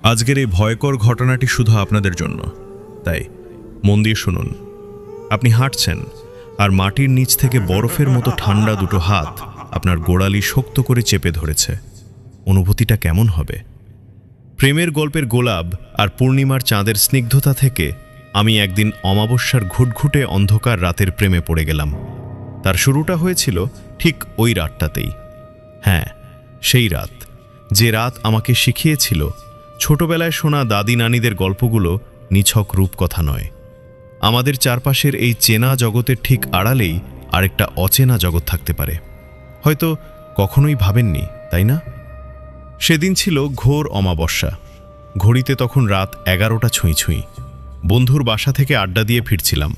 আজকের এই ভয়ঙ্কর ঘটনাটি শুধু আপনাদের জন্য, তাই মন দিয়ে শুনুন। আপনি হাঁটছেন আর মাটির নিচ থেকে বরফের মতো ঠান্ডা দুটো হাত আপনার গোড়ালি শক্ত করে চেপে ধরেছে। অনুভূতিটা কেমন হবে? প্রেমের গল্পের গোলাপ আর পূর্ণিমার চাঁদের স্নিগ্ধতা থেকে আমি একদিন অমাবস্যার ঘুটঘুটে অন্ধকার রাতের প্রেমে পড়ে গেলাম। তার শুরুটা হয়েছিল ঠিক ওই রাতটাতেই। হ্যাঁ, সেই রাত, যে রাত আমাকে শিখিয়েছিল ছোটবেলায় শোনা দাদি নানিদের গল্পগুলো নিছক রূপকথা নয়। আমাদের চারপাশের এই চেনা জগতের ঠিক আড়ালেই আরেকটা অচেনা জগৎ থাকতে পারে, হয়তো কখনোই ভাবেননি, তাই না? সেদিন ছিল ঘোর অমাবস্যা। ঘড়িতে তখন রাত 11টা ছুঁই ছুঁই। বন্ধুর বাসা থেকে আড্ডা দিয়ে ফিরছিলাম।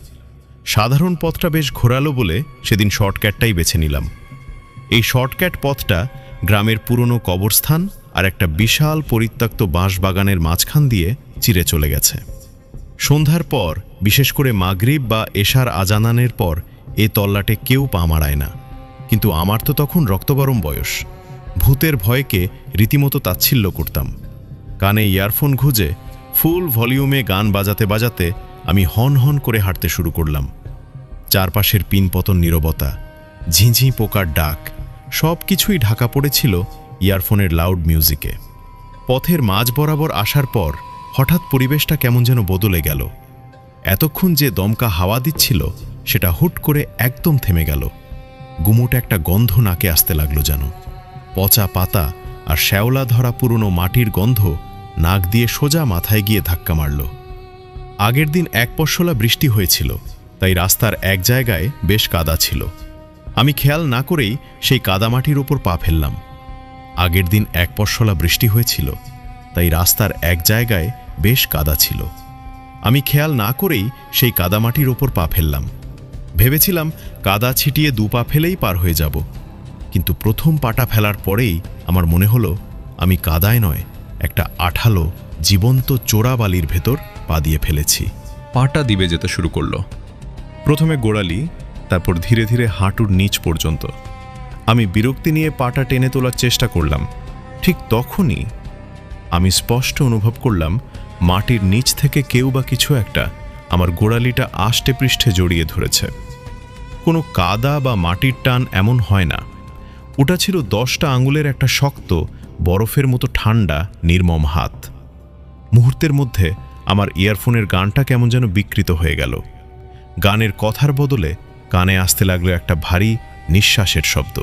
সাধারণ পথটা বেশ ঘোরালো বলে সেদিন শর্টকাটটাই বেছে নিলাম। এই শর্টকাট পথটা গ্রামের পুরনো কবরস্থান আর একটা বিশাল পরিত্যক্ত বাঁশবাগানের মাঝখান দিয়ে চিরে চলে গেছে। সন্ধ্যার পর, বিশেষ করে মাগরিব বা এশার আজানানের পর এ তল্লাটে কেউ পা মারায় না, কিন্তু আমার তো তখন রক্তগরম বয়স। ভূতের ভয়কে রীতিমতো তাচ্ছিল্য করতাম। কানে ইয়ারফোন গুঁজে ফুল ভলিউমে গান বাজাতে বাজাতে আমি হন হন করে হাঁটতে শুরু করলাম। চারপাশের পিনপতন নীরবতা, ঝিঁঝি পোকার ডাক, সব কিছুই ঢাকা পড়েছিল ইয়ারফোনের লাউড মিউজিকে। পথের মাঝ বরাবর আসার পর হঠাৎ পরিবেশটা কেমন যেন বদলে গেল। এতক্ষণ যে দমকা হাওয়া দিচ্ছিল সেটা হুট করে একদম থেমে গেল। গুমোট একটা গন্ধ নাকে আসতে লাগলো যেন। পচা পাতা আর শ্যাওলা ধরা পুরনো মাটির গন্ধ নাক দিয়ে সোজা মাথায় গিয়ে ধাক্কা মারল। আগের দিন এক পশলা বৃষ্টি হয়েছিল, তাই রাস্তার এক জায়গায় বেশ কাদা ছিল। আমি খেয়াল না করেই সেই কাদামাটির ওপর পা ফেললাম। আগের দিন এক পশলা বৃষ্টি হয়েছিল, তাই রাস্তার এক জায়গায় বেশ কাদা ছিল। আমি খেয়াল না করেই সেই কাদামাটির ওপর পা ফেললাম। ভেবেছিলাম কাদা ছিটিয়ে দু পা ফেলেই পার হয়ে যাব, কিন্তু প্রথম পাটা ফেলার পরেই আমার মনে হলো আমি কাদায় নয়, একটা আঠালো জীবন্ত চোরা বালির ভেতর পা দিয়ে ফেলেছি। পাটা দিবে যেতে শুরু করলো। প্রথমে গোড়ালি, তারপর ধীরে ধীরে হাঁটুর নিচ পর্যন্ত। আমি বিরক্তি নিয়ে পাটা টেনে তোলার চেষ্টা করলাম। ঠিক তখনই আমি স্পষ্ট অনুভব করলাম মাটির নিচ থেকে কেউ বা কিছু একটা আমার গোড়ালিটা আষ্টে পৃষ্ঠে জড়িয়ে ধরেছে। কোনো কাদা বা মাটির টান এমন হয় না, ওটা ছিল 10টা আঙুলের একটা শক্ত বরফের মতো ঠান্ডা নির্মম হাত। মুহূর্তের মধ্যে আমার ইয়ারফোনের গানটা কেমন যেন বিকৃত হয়ে গেল। গানের কথার বদলে কানে আসতে লাগলো একটা ভারী নিঃশ্বাসের শব্দ।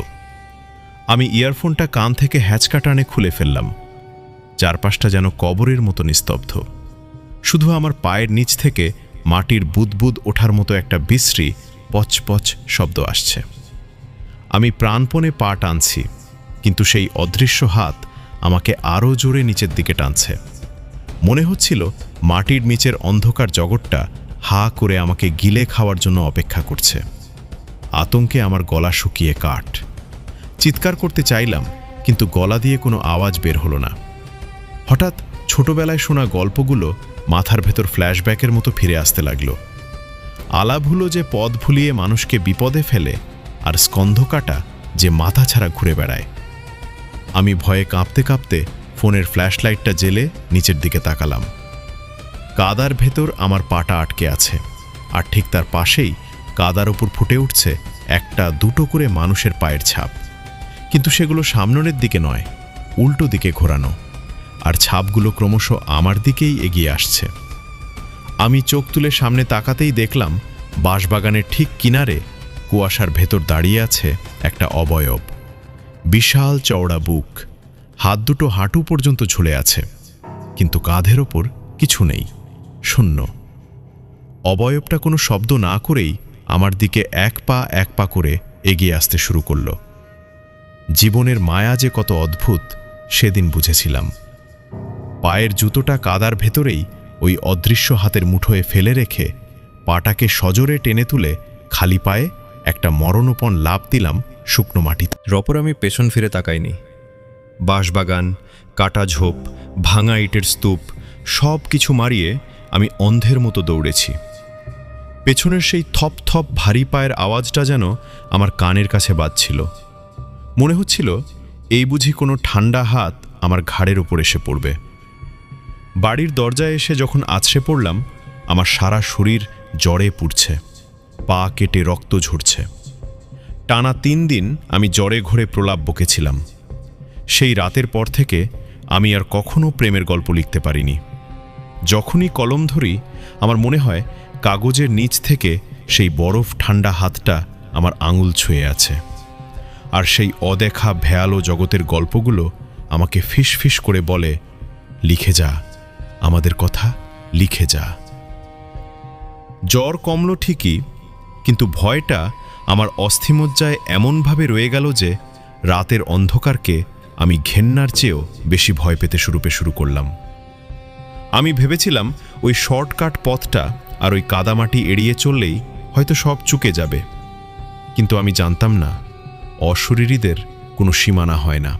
আমি ইয়ারফোনটা কান থেকে হ্যাঁচকা টানে খুলে ফেললাম। চারপাশটা যেন কবরের মতো নিস্তব্ধ। শুধু আমার পায়ের নিচ থেকে মাটির বুদবুদ ওঠার মতো একটা বিশ্রী পচপচ শব্দ আসছে। আমি প্রাণপণে পা টানছি, কিন্তু সেই অদৃশ্য হাত আমাকে আরও জোরে নিচের দিকে টানছে। মনে হচ্ছিল মাটির নিচের অন্ধকার জগৎটা হা করে আমাকে গিলে খাওয়ার জন্য অপেক্ষা করছে। আতঙ্কে আমার গলা শুকিয়ে কাঠ। চিৎকার করতে চাইলাম, কিন্তু গলা দিয়ে কোনো আওয়াজ বের হলো না। হঠাৎ ছোটবেলায় শোনা গল্পগুলো মাথার ভেতর ফ্ল্যাশব্যাকের মতো ফিরে আসতে লাগলো। আলাভুলো যে পথ ভুলিয়ে মানুষকে বিপদে ফেলে, আর স্কন্ধকাটা যে মাথা ছাড়া ঘুরে বেড়ায়। আমি ভয়ে কাঁপতে কাঁপতে ফোনের ফ্ল্যাশলাইটটা জ্বেলে নিচের দিকে তাকালাম। কাদার ভেতর আমার পাটা আটকে আছে, আর ঠিক তার পাশেই কাদার উপর ফুটে উঠছে একটা দুটো করে মানুষের পায়ের ছাপ। কিন্তু সেগুলো সামনের দিকে নয়, উল্টো দিকে ঘোরানো, আর ছাপগুলো ক্রমশ আমার দিকেই এগিয়ে আসছে। আমি চোখ তুলে সামনে তাকাতেই দেখলাম বাঁশবাগানের ঠিক কিনারে কুয়াশার ভেতর দাঁড়িয়ে আছে একটা অবয়ব। বিশাল চওড়া বুক, হাত দুটো হাঁটু পর্যন্ত ঝুলে আছে, কিন্তু কাঁধের ওপর কিছু নেই, শূন্য। অবয়বটা কোনো শব্দ না করেই আমার দিকে এক পা করে এগিয়ে আসতে শুরু করল। জীবনের মায়া যে কত অদ্ভুত সেদিন বুঝেছিলাম। পায়ের জুতোটা কাদার ভেতরেই ওই অদৃশ্য হাতের মুঠোয় ফেলে রেখে পাটাকে সজোরে টেনে তুলে খালি পায়ে একটা মরণোপণ লাফ দিলাম শুকনো মাটিতে। রপর আমি পেছন ফিরে তাকাইনি। বাঁশবাগান, কাটা ঝোপ, ভাঙা ইটের স্তূপ সব কিছু মারিয়ে আমি অন্ধের মতো দৌড়েছি। পেছনের সেই থপ থপ ভারী পায়ের আওয়াজটা যেন আমার কানের কাছে বাজছিল। মনে হচ্ছিল এই বুঝি কোনো ঠান্ডা হাত আমার ঘাড়ের উপর এসে পড়বে। বাড়ির দরজায় এসে যখন আছড়ে পড়লাম, আমার সারা শরীর জ্বরে পুড়ছে, পা কেটে রক্ত ঝরছে। টানা 3 দিন আমি জ্বরে ঘোরে প্রলাপ বকেছিলাম। সেই রাতের পর থেকে আমি আর কখনো প্রেমের গল্প লিখতে পারিনি। যখনই কলম ধরি আমার মনে হয় কাগজের নিচ থেকে সেই বরফ ঠান্ডা হাতটা আমার আঙুল ছুঁয়ে আছে, আর সেই অদেখা ভয়ালো জগতের গল্পগুলো আমাকে ফিসফিস করে বলে, লিখে যা, আমাদের কথা লিখে যা। জ্বর কমল ঠিকই, কিন্তু ভয়টা আমার অস্থিমজ্জায় এমনভাবে রয়ে গেল যে রাতের অন্ধকারকে আমি ঘেন্নার চেয়েও বেশি ভয় পেতে শুরু করলাম। আমি ভেবেছিলাম ওই শর্টকাট পথটা আর ওই কাদামাটি এড়িয়ে চললেই হয়তো সব চুকে যাবে, কিন্তু আমি জানতাম না অশরীরীদের কোনো সীমানা হয় না।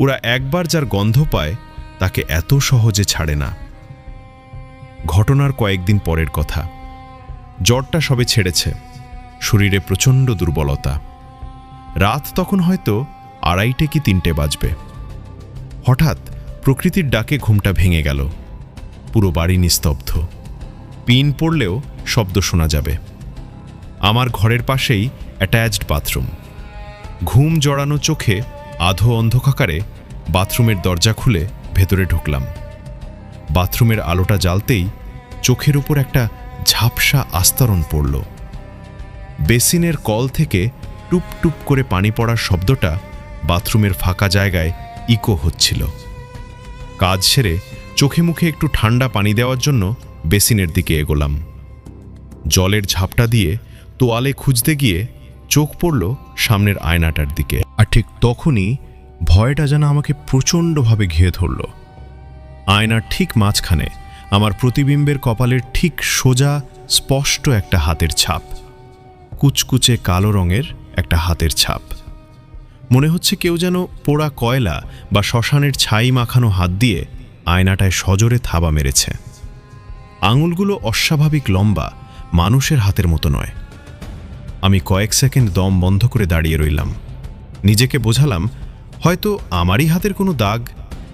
ওরা একবার যার গন্ধ পায় তাকে এত সহজে ছাড়ে না। ঘটনার কয়েকদিন পরের কথা। জ্বরটা সবে ছেড়েছে, শরীরে প্রচণ্ড দুর্বলতা। রাত তখন হয়তো 2:30 কি 3টে বাজবে। হঠাৎ প্রকৃতির ডাকে ঘুমটা ভেঙে গেল। পুরো বাড়ি নিস্তব্ধ, পিন পড়লেও শব্দ শোনা যাবে। আমার ঘরের পাশেই অ্যাটাচড বাথরুম। ঘুম জড়ানো চোখে আধো অন্ধকারে বাথরুমের দরজা খুলে ভেতরে ঢুকলাম। বাথরুমের আলোটা জ্বালতেই চোখের উপর একটা ঝাপসা আস্তরণ পড়ল। বেসিনের কল থেকে টুপ টুপ করে পানি পড়ার শব্দটা বাথরুমের ফাঁকা জায়গায় ইকো হচ্ছিল। কাজ সেরে চোখে মুখে একটু ঠান্ডা পানি দেওয়ার জন্য বেসিনের দিকে এগোলাম। জলের ঝাপটা দিয়ে তোয়ালে খুঁজতে গিয়ে চোখ পড়ল সামনের আয়নাটার দিকে, আর ঠিক তখনই ভয়টা যেন আমাকে প্রচণ্ডভাবে ঘিরে ধরল। আয়নার ঠিক মাঝখানে আমার প্রতিবিম্বের কপালের ঠিক সোজা স্পষ্ট একটা হাতের ছাপ, কুচকুচে কালো রঙের একটা হাতের ছাপ। মনে হচ্ছে কেউ যেন পোড়া কয়লা বা শ্মশানের ছাই মাখানো হাত দিয়ে আয়নাটায় সজোরে থাবা মেরেছে। আঙুলগুলো অস্বাভাবিক লম্বা, মানুষের হাতের মতো নয়। আমি কয়েক সেকেন্ড দম বন্ধ করে দাঁড়িয়ে রইলাম। নিজেকে বোঝালাম হয়তো আমারই হাতের কোনো দাগ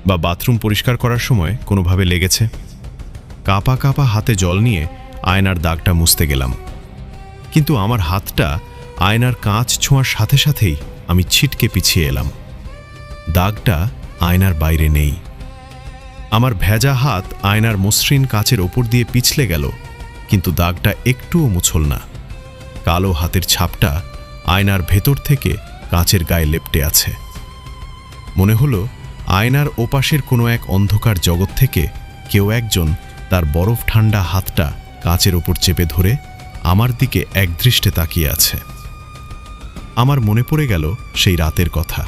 বা বাথরুম পরিষ্কার করার সময় কোনোভাবে লেগেছে। কাঁপা কাঁপা হাতে জল নিয়ে আয়নার দাগটা মুছতে গেলাম, কিন্তু আমার হাতটা আয়নার কাঁচ ছোঁয়ার সাথে সাথেই আমি ছিটকে পিছিয়ে এলাম। দাগটা আয়নার বাইরে নেই। আমার ভেজা হাত আয়নার মসৃণ কাচের ওপর দিয়ে পিছলে গেল, কিন্তু দাগটা একটুও মুছল না। কালো হাতের ছাপটা আয়নার ভেতর থেকে কাচের গায়ে লেপ্টে আছে। মনে হলো আয়নার ওপাশের কোনো এক অন্ধকার জগৎ থেকে কেউ একজন তার বরফ ঠান্ডা হাতটা কাচের ওপর চেপে ধরে আমার দিকে একদৃষ্টে তাকিয়ে আছে। আমার মনে পড়ে গেল সেই রাতের কথা।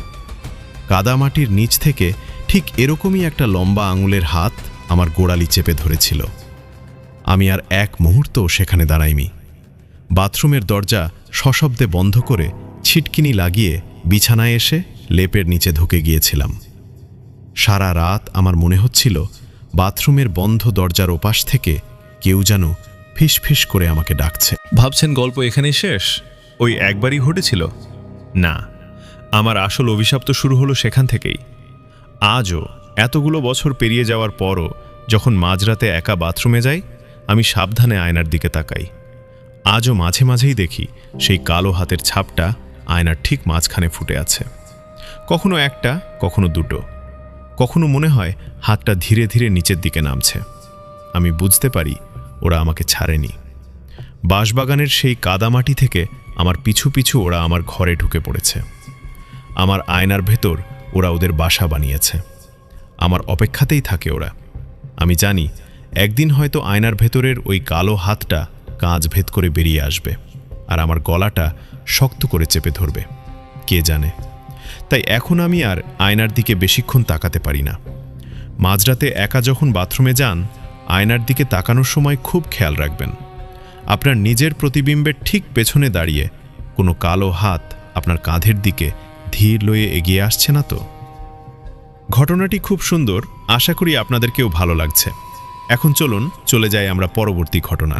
কাদামাটির নিচ থেকে ঠিক এরকমই একটা লম্বা আঙুলের হাত আমার গোড়ালি চেপে ধরেছিল। আমি আর এক মুহূর্তও সেখানে দাঁড়াইনি। বাথরুমের দরজা সশব্দে বন্ধ করে ছিটকিনি লাগিয়ে বিছানায় এসে লেপের নিচে ঢুকে গিয়েছিলাম। সারা রাত আমার মনে হচ্ছিল বাথরুমের বন্ধ দরজার ওপাশ থেকে কেউ যেন ফিসফিস করে আমাকে ডাকছে। ভাবছেন গল্প এখানেই শেষ? ওই একবারই ঘটেছিল? না, আমার আসল অভিশাপ তো শুরু হলো সেখান থেকেই। আজও এতগুলো বছর পেরিয়ে যাওয়ার পরও যখন মাঝরাতে একা বাথরুমে যাই, আমি সাবধানে আয়নার দিকে তাকাই। আজও মাঝে মাঝেই দেখি সেই কালো হাতের ছাপটা আয়নার ঠিক মাঝখানে ফুটে আছে। কখনো একটা, কখনো দুটো। কখনো মনে হয় হাতটা ধীরে ধীরে নিচের দিকে নামছে। আমি বুঝতে পারি ওরা আমাকে ছাড়েনি। বাঁশবাগানের সেই কাদামাটি থেকে আমার পিছু পিছু ওরা আমার ঘরে ঢুকে পড়েছে। আমার আয়নার ভেতর ওরা ওদের বাসা বানিয়েছে। আমার অপেক্ষাতেই থাকে ওরা। আমি জানি একদিন হয়তো আয়নার ভেতরের ওই কালো হাতটা কাঁচ ভেদ করে বেরিয়ে আসবে আর আমার গলাটা শক্ত করে চেপে ধরবে। কে জানে। তাই এখন আমি আর আয়নার দিকে বেশিক্ষণ তাকাতে পারি না। মাঝরাতে একা যখন বাথরুমে যান, আয়নার দিকে তাকানোর সময় খুব খেয়াল রাখবেন আপনার নিজের প্রতিবিম্বের ঠিক পেছনে দাঁড়িয়ে কোনো কালো হাত আপনার কাঁধের দিকে ধীর লয়ে এগিয়ে আসছে না তো। ঘটনাটি খুব সুন্দর, আশা করি আপনাদেরকেও ভালো লাগছে। এখন চলুন চলে যাই আমরা পরবর্তী ঘটনা।